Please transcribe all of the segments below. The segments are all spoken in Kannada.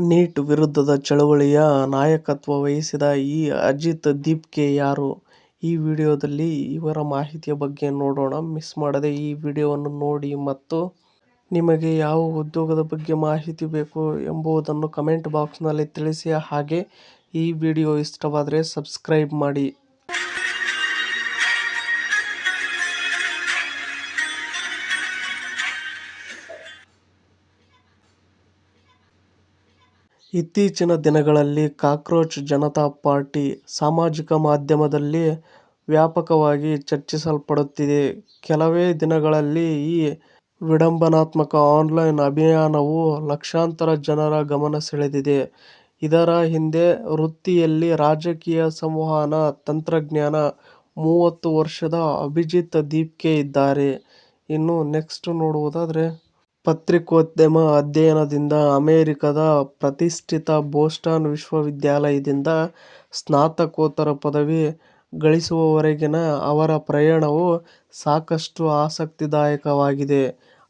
ನೀಟ್ ವಿರುದ್ಧದ ಚಳವಳಿಯ ನಾಯಕತ್ವ ವಹಿಸಿದ ಈ ಅಜಿತ್ ದೀಪ್ಗೆ ಯಾರು? ಈ ವಿಡಿಯೋದಲ್ಲಿ ಇವರ ಮಾಹಿತಿಯ ಬಗ್ಗೆ ನೋಡೋಣ. ಮಿಸ್ ಮಾಡದೆ ಈ ವಿಡಿಯೋವನ್ನು ನೋಡಿ ಮತ್ತು ನಿಮಗೆ ಯಾವ ಉದ್ಯೋಗದ ಬಗ್ಗೆ ಮಾಹಿತಿ ಬೇಕು ಎಂಬುದನ್ನು ಕಮೆಂಟ್ ಬಾಕ್ಸ್ನಲ್ಲಿ ತಿಳಿಸಿ. ಹಾಗೆ ಈ ವಿಡಿಯೋ ಇಷ್ಟವಾದರೆ ಸಬ್ಸ್ಕ್ರೈಬ್ ಮಾಡಿ. ಇತ್ತೀಚಿನ ದಿನಗಳಲ್ಲಿ ಕಾಕ್ರೋಚ್ ಜನತಾ ಪಾರ್ಟಿ ಸಾಮಾಜಿಕ ಮಾಧ್ಯಮದಲ್ಲಿ ವ್ಯಾಪಕವಾಗಿ ಚರ್ಚಿಸಲ್ಪಡುತ್ತಿದೆ. ಕೆಲವೇ ದಿನಗಳಲ್ಲಿ ಈ ವಿಡಂಬನಾತ್ಮಕ ಆನ್ಲೈನ್ ಅಭಿಯಾನವು ಲಕ್ಷಾಂತರ ಜನರ ಗಮನ ಸೆಳೆದಿದೆ. ಇದರ ಹಿಂದೆ ವೃತ್ತಿಯಲ್ಲಿ ರಾಜಕೀಯ ಸಂವಹನ ತಂತ್ರಜ್ಞ 30 ವರ್ಷದ ಅಭಿಜಿತ್ ದೀಪ್ಗೆ ಇದ್ದಾರೆ. ಇನ್ನು ನೆಕ್ಸ್ಟ್ ನೋಡುವುದಾದ್ರೆ, ಪತ್ರಿಕೋದ್ಯಮ ಅಧ್ಯಯನದಿಂದ ಅಮೆರಿಕದ ಪ್ರತಿಷ್ಠಿತ ಬೋಸ್ಟನ್ ವಿಶ್ವವಿದ್ಯಾಲಯದಿಂದ ಸ್ನಾತಕೋತ್ತರ ಪದವಿ ಗಳಿಸುವವರೆಗಿನ ಅವರ ಪ್ರಯಾಣವು ಸಾಕಷ್ಟು ಆಸಕ್ತಿದಾಯಕವಾಗಿದೆ.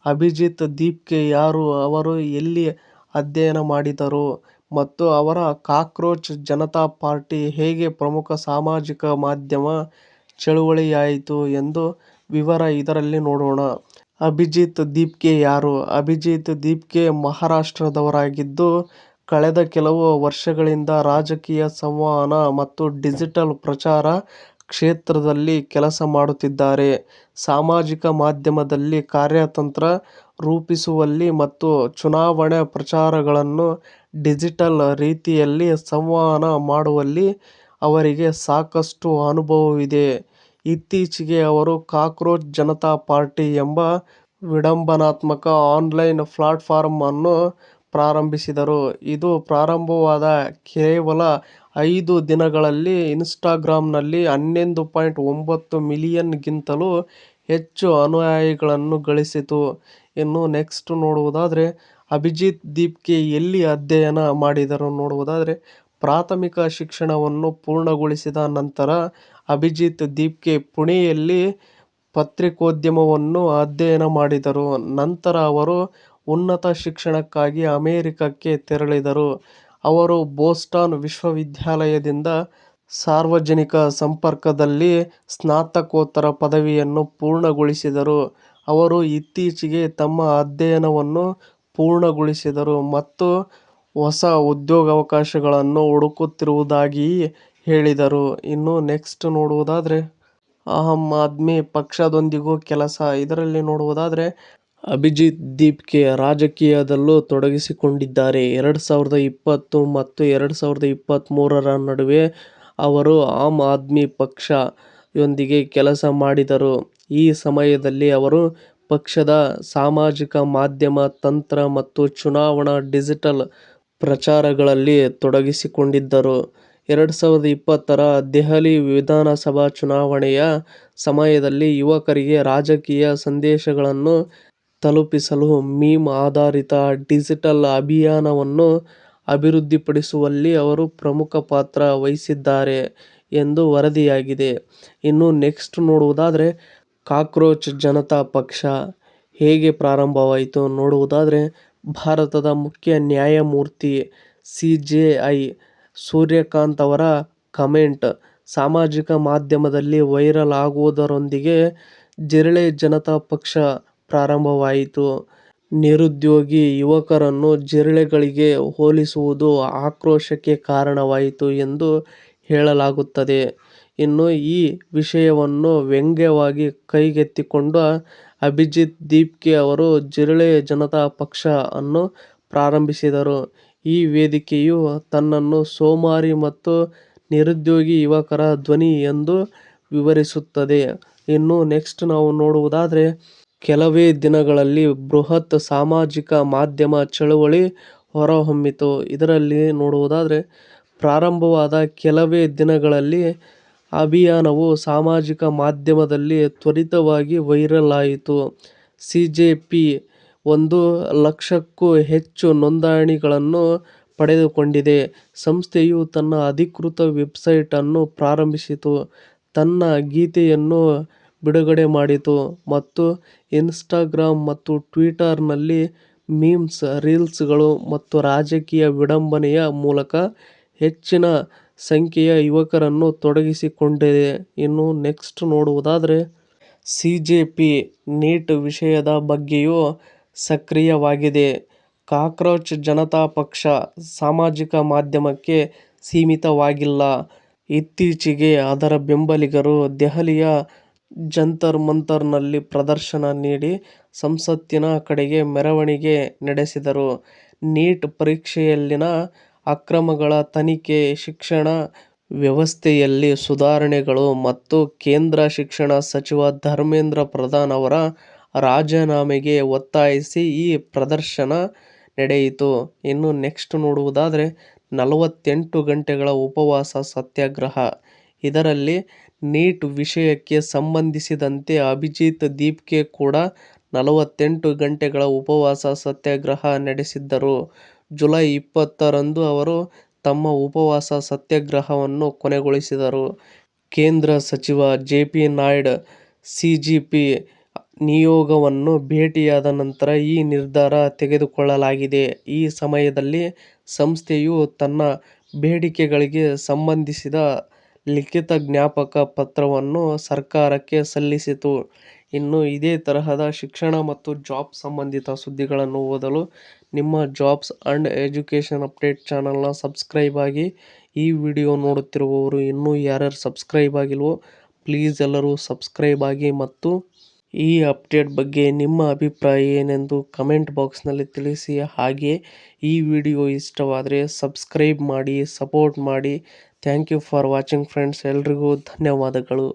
ಅಭಿಜಿತ್ ದೀಪ್ಗೆ ಯಾರು, ಅವರು ಎಲ್ಲಿ ಅಧ್ಯಯನ ಮಾಡಿದರು ಮತ್ತು ಅವರ ಕಾಕ್ರೋಚ್ ಜನತಾ ಪಾರ್ಟಿ ಹೇಗೆ ಪ್ರಮುಖ ಸಾಮಾಜಿಕ ಮಾಧ್ಯಮ ಚಳುವಳಿಯಾಯಿತು ಎಂದು ವಿವರ ಇದರಲ್ಲಿ ನೋಡೋಣ. ಅಭಿಜಿತ್ ದೀಪ್ಗೆ ಯಾರು? ಅಭಿಜಿತ್ ದೀಪ್ಗೆ ಮಹಾರಾಷ್ಟ್ರದವರಾಗಿದ್ದು, ಕಳೆದ ಕೆಲವು ವರ್ಷಗಳಿಂದ ರಾಜಕೀಯ ಸಂವಹನ ಮತ್ತು ಡಿಜಿಟಲ್ ಪ್ರಚಾರ ಕ್ಷೇತ್ರದಲ್ಲಿ ಕೆಲಸ ಮಾಡುತ್ತಿದ್ದಾರೆ. ಸಾಮಾಜಿಕ ಮಾಧ್ಯಮದಲ್ಲಿ ಕಾರ್ಯತಂತ್ರ ರೂಪಿಸುವಲ್ಲಿ ಮತ್ತು ಚುನಾವಣೆ ಪ್ರಚಾರಗಳನ್ನು ಡಿಜಿಟಲ್ ರೀತಿಯಲ್ಲಿ ಸಂವಹನ ಮಾಡುವಲ್ಲಿ ಅವರಿಗೆ ಸಾಕಷ್ಟು ಅನುಭವವಿದೆ. ಇತ್ತೀಚೆಗೆ ಅವರು ಕಾಕ್ರೋಚ್ ಜನತಾ ಪಾರ್ಟಿ ಎಂಬ ವಿಡಂಬನಾತ್ಮಕ ಆನ್ಲೈನ್ ಪ್ಲಾಟ್ಫಾರ್ಮ್ ಅನ್ನು ಪ್ರಾರಂಭಿಸಿದರು. ಇದು ಪ್ರಾರಂಭವಾದ ಕೇವಲ 5 ದಿನಗಳಲ್ಲಿ ಇನ್ಸ್ಟಾಗ್ರಾಂನಲ್ಲಿ 11.9 ಮಿಲಿಯನ್ ಗಿಂತಲೂ ಹೆಚ್ಚು ಅನುಯಾಯಿಗಳನ್ನು ಗಳಿಸಿತು. ಇನ್ನು ನೆಕ್ಸ್ಟ್ ನೋಡುವುದಾದ್ರೆ, ಅಭಿಜಿತ್ ದೀಪ್ಗೆ ಎಲ್ಲಿ ಅಧ್ಯಯನ ಮಾಡಿದರು ನೋಡುವುದಾದ್ರೆ, ಪ್ರಾಥಮಿಕ ಶಿಕ್ಷಣವನ್ನು ಪೂರ್ಣಗೊಳಿಸಿದ ನಂತರ ಅಭಿಜಿತ್ ದೀಪ್ಗೆ ಪುಣೆಯಲ್ಲಿ ಪತ್ರಿಕೋದ್ಯಮವನ್ನು ಅಧ್ಯಯನ ಮಾಡಿದರು. ನಂತರ ಅವರು ಉನ್ನತ ಶಿಕ್ಷಣಕ್ಕಾಗಿ ಅಮೆರಿಕಕ್ಕೆ ತೆರಳಿದರು. ಅವರು ಬೋಸ್ಟನ್ ವಿಶ್ವವಿದ್ಯಾಲಯದಿಂದ ಸಾರ್ವಜನಿಕ ಸಂಪರ್ಕದಲ್ಲಿ ಸ್ನಾತಕೋತ್ತರ ಪದವಿಯನ್ನು ಪೂರ್ಣಗೊಳಿಸಿದರು. ಅವರು ಇತ್ತೀಚೆಗೆ ತಮ್ಮ ಅಧ್ಯಯನವನ್ನು ಪೂರ್ಣಗೊಳಿಸಿದರು ಮತ್ತು ಹೊಸ ಉದ್ಯೋಗಾವಕಾಶಗಳನ್ನು ಹುಡುಕುತ್ತಿರುವುದಾಗಿ ಹೇಳಿದರು. ಇನ್ನು ನೆಕ್ಸ್ಟ್ ನೋಡುವುದಾದ್ರೆ, ಆಮ್ ಆದ್ಮಿ ಪಕ್ಷದೊಂದಿಗೂ ಕೆಲಸ. ಇದರಲ್ಲಿ ನೋಡುವುದಾದ್ರೆ, ಅಭಿಜಿತ್ ದೀಪ್ಗೆ ರಾಜಕೀಯದಲ್ಲೂ ತೊಡಗಿಸಿಕೊಂಡಿದ್ದಾರೆ. 2020 ಮತ್ತು 2023ರ ನಡುವೆ ಅವರು ಆಮ್ ಆದ್ಮಿ ಪಕ್ಷ ಯೊಂದಿಗೆ ಕೆಲಸ ಮಾಡಿದರು. ಈ ಸಮಯದಲ್ಲಿ ಅವರು ಪಕ್ಷದ ಸಾಮಾಜಿಕ ಮಾಧ್ಯಮ ತಂತ್ರ ಮತ್ತು ಚುನಾವಣಾ ಡಿಜಿಟಲ್ ಪ್ರಚಾರಗಳಲ್ಲಿ ತೊಡಗಿಸಿಕೊಂಡಿದ್ದರು. 2020ರ ದೆಹಲಿ ವಿಧಾನಸಭಾ ಚುನಾವಣೆಯ ಸಮಯದಲ್ಲಿ ಯುವಕರಿಗೆ ರಾಜಕೀಯ ಸಂದೇಶಗಳನ್ನು ತಲುಪಿಸಲು ಮೀಮ್ ಆಧಾರಿತ ಡಿಜಿಟಲ್ ಅಭಿಯಾನವನ್ನು ಅಭಿವೃದ್ಧಿಪಡಿಸುವಲ್ಲಿ ಅವರು ಪ್ರಮುಖ ಪಾತ್ರ ವಹಿಸಿದ್ದಾರೆ ಎಂದು ವರದಿಯಾಗಿದೆ. ಇನ್ನು ನೆಕ್ಸ್ಟ್ ನೋಡುವುದಾದ್ರೆ, ಕಾಕ್ರೋಚ್ ಜನತಾ ಪಕ್ಷ ಹೇಗೆ ಪ್ರಾರಂಭವಾಯಿತು ನೋಡುವುದಾದ್ರೆ, ಭಾರತದ ಮುಖ್ಯ ನ್ಯಾಯಮೂರ್ತಿ ಸಿಜೆಐ ಸೂರ್ಯಕಾಂತ್ ಅವರ ಕಮೆಂಟ್ ಸಾಮಾಜಿಕ ಮಾಧ್ಯಮದಲ್ಲಿ ವೈರಲ್ ಆಗುವುದರೊಂದಿಗೆ ಜಿರಳೆ ಜನತಾ ಪಕ್ಷ ಪ್ರಾರಂಭವಾಯಿತು. ನಿರುದ್ಯೋಗಿ ಯುವಕರನ್ನು ಜಿರಳೆಗಳಿಗೆ ಹೋಲಿಸುವುದು ಆಕ್ರೋಶಕ್ಕೆ ಕಾರಣವಾಯಿತು ಎಂದು ಹೇಳಲಾಗುತ್ತದೆ. ಇನ್ನು ಈ ವಿಷಯವನ್ನು ವ್ಯಂಗ್ಯವಾಗಿ ಕೈಗೆತ್ತಿಕೊಂಡ ಅಭಿಜಿತ್ ದೀಪ್ಗೆ ಅವರು ಜಿರಳೆ ಜನತಾ ಪಕ್ಷ ಅನ್ನು ಪ್ರಾರಂಭಿಸಿದರು. ಈ ವೇದಿಕೆಯು ತನ್ನನ್ನು ಸೋಮಾರಿ ಮತ್ತು ನಿರುದ್ಯೋಗಿ ಯುವಕರ ಧ್ವನಿ ಎಂದು ವಿವರಿಸುತ್ತದೆ. ಇನ್ನು ನೆಕ್ಸ್ಟ್ ನಾವು ನೋಡುವುದಾದ್ರೆ, ಕೆಲವೇ ದಿನಗಳಲ್ಲಿ ಬೃಹತ್ ಸಾಮಾಜಿಕ ಮಾಧ್ಯಮ ಚಳವಳಿ ಹೊರಹೊಮ್ಮಿತು. ಇದರಲ್ಲಿ ನೋಡುವುದಾದ್ರೆ, ಪ್ರಾರಂಭವಾದ ಕೆಲವೇ ದಿನಗಳಲ್ಲಿ ಅಭಿಯಾನವು ಸಾಮಾಜಿಕ ಮಾಧ್ಯಮದಲ್ಲಿ ತ್ವರಿತವಾಗಿ ವೈರಲ್ ಆಯಿತು. ಸಿಜೆಪಿ 1,00,000ಕ್ಕೂ ಹೆಚ್ಚು ನೋಂದಣಿಗಳನ್ನು ಪಡೆದುಕೊಂಡಿದೆ. ಸಂಸ್ಥೆಯು ತನ್ನ ಅಧಿಕೃತ ವೆಬ್ಸೈಟ್ ಅನ್ನು ಪ್ರಾರಂಭಿಸಿತು, ತನ್ನ ಗೀತೆಯನ್ನು ಬಿಡುಗಡೆ ಮಾಡಿತು ಮತ್ತು ಇನ್ಸ್ಟಾಗ್ರಾಂ ಮತ್ತು ಟ್ವಿಟರ್ನಲ್ಲಿ ಮೀಮ್ಸ್, ರೀಲ್ಸ್ಗಳು ಮತ್ತು ರಾಜಕೀಯ ವಿಡಂಬನೆಯ ಮೂಲಕ ಹೆಚ್ಚಿನ ಸಂಖ್ಯೆಯ ಯುವಕರನ್ನು ತೊಡಗಿಸಿಕೊಂಡಿದೆ. ಇನ್ನು ನೆಕ್ಸ್ಟ್ ನೋಡುವುದಾದರೆ, ಸಿಜೆಪಿ ನೀಟ್ ವಿಷಯದ ಬಗ್ಗೆಯೂ ಸಕ್ರಿಯವಾಗಿದೆ. ಕಾಕ್ರೋಚ್ ಜನತಾ ಪಕ್ಷ ಸಾಮಾಜಿಕ ಮಾಧ್ಯಮಕ್ಕೆ ಸೀಮಿತವಾಗಿಲ್ಲ. ಇತ್ತೀಚೆಗೆ ಅದರ ಬೆಂಬಲಿಗರು ದೆಹಲಿಯ ಜಂತರ್ ಮಂತರ್ನಲ್ಲಿ ಪ್ರದರ್ಶನ ನೀಡಿ ಸಂಸತ್ತಿನ ಕಡೆಗೆ ಮೆರವಣಿಗೆ ನಡೆಸಿದರು. ನೀಟ್ ಪರೀಕ್ಷೆಯಲ್ಲಿನ ಅಕ್ರಮಗಳ ತನಿಖೆ, ಶಿಕ್ಷಣ ವ್ಯವಸ್ಥೆಯಲ್ಲಿ ಸುಧಾರಣೆಗಳು ಮತ್ತು ಕೇಂದ್ರ ಶಿಕ್ಷಣ ಸಚಿವ ಧರ್ಮೇಂದ್ರ ಪ್ರಧಾನ್ ಅವರ ರಾಜೀನಾಮೆಗೆ ಒತ್ತಾಯಿಸಿ ಈ ಪ್ರದರ್ಶನ ನಡೆಯಿತು. ಇನ್ನು ನೆಕ್ಸ್ಟ್ ನೋಡುವುದಾದರೆ, 48 ಗಂಟೆಗಳ ಉಪವಾಸ ಸತ್ಯಾಗ್ರಹ. ಇದರಲ್ಲಿ ನೀಟ್ ವಿಷಯಕ್ಕೆ ಸಂಬಂಧಿಸಿದಂತೆ ಅಭಿಜಿತ್ ದೀಪ್ಗೆ ಕೂಡ 48 ಗಂಟೆಗಳ ಉಪವಾಸ ಸತ್ಯಾಗ್ರಹ ನಡೆಸಿದ್ದರು. ಜುಲೈ 20ರಂದು ಅವರು ತಮ್ಮ ಉಪವಾಸ ಸತ್ಯಾಗ್ರಹವನ್ನು ಕೊನೆಗೊಳಿಸಿದರು. ಕೇಂದ್ರ ಸಚಿವ ಜೆ. ಪಿ. ನಡ್ಡಾ ಸಿಜೆಪಿ ನಿಯೋಗವನ್ನು ಭೇಟಿಯಾದ ನಂತರ ಈ ನಿರ್ಧಾರ ತೆಗೆದುಕೊಳ್ಳಲಾಗಿದೆ. ಈ ಸಮಯದಲ್ಲಿ ಸಂಸ್ಥೆಯು ತನ್ನ ಬೇಡಿಕೆಗಳಿಗೆ ಸಂಬಂಧಿಸಿದ ಲಿಖಿತ ಜ್ಞಾಪಕ ಪತ್ರವನ್ನು ಸರ್ಕಾರಕ್ಕೆ ಸಲ್ಲಿಸಿತು. ಇನ್ನು ಇದೇ ತರಹದ ಶಿಕ್ಷಣ ಮತ್ತು ಜಾಬ್ ಸಂಬಂಧಿತ ಸುದ್ದಿಗಳನ್ನು ಓದಲು ನಿಮ್ಮ ಜಾಬ್ಸ್ ಅಂಡ್ ಎಜುಕೇಷನ್ ಅಪ್ಡೇಟ್ ಚಾನಲ್ನ ಸಬ್ಸ್ಕ್ರೈಬ್ ಆಗಿ. ಈ ವಿಡಿಯೋ ನೋಡುತ್ತಿರುವವರು ಇನ್ನೂ ಯಾರ್ಯಾರು ಸಬ್ಸ್ಕ್ರೈಬ್ ಆಗಿಲ್ವೋ ಪ್ಲೀಸ್ ಎಲ್ಲರೂ ಸಬ್ಸ್ಕ್ರೈಬ್ ಆಗಿ ಮತ್ತು ಈ ಅಪ್ಡೇಟ್ ಬಗ್ಗೆ ನಿಮ್ಮ ಅಭಿಪ್ರಾಯ ಏನೆಂದು ಕಮೆಂಟ್ ಬಾಕ್ಸ್ನಲ್ಲಿ ತಿಳಿಸಿ. ಹಾಗೆ ಈ ವಿಡಿಯೋ ಇಷ್ಟವಾದರೆ ಸಬ್ಸ್ಕ್ರೈಬ್ ಮಾಡಿ, ಸಪೋರ್ಟ್ ಮಾಡಿ. Thank you for watching friends. ಎಲ್ರಿಗೂ ಧನ್ಯವಾದಗಳು.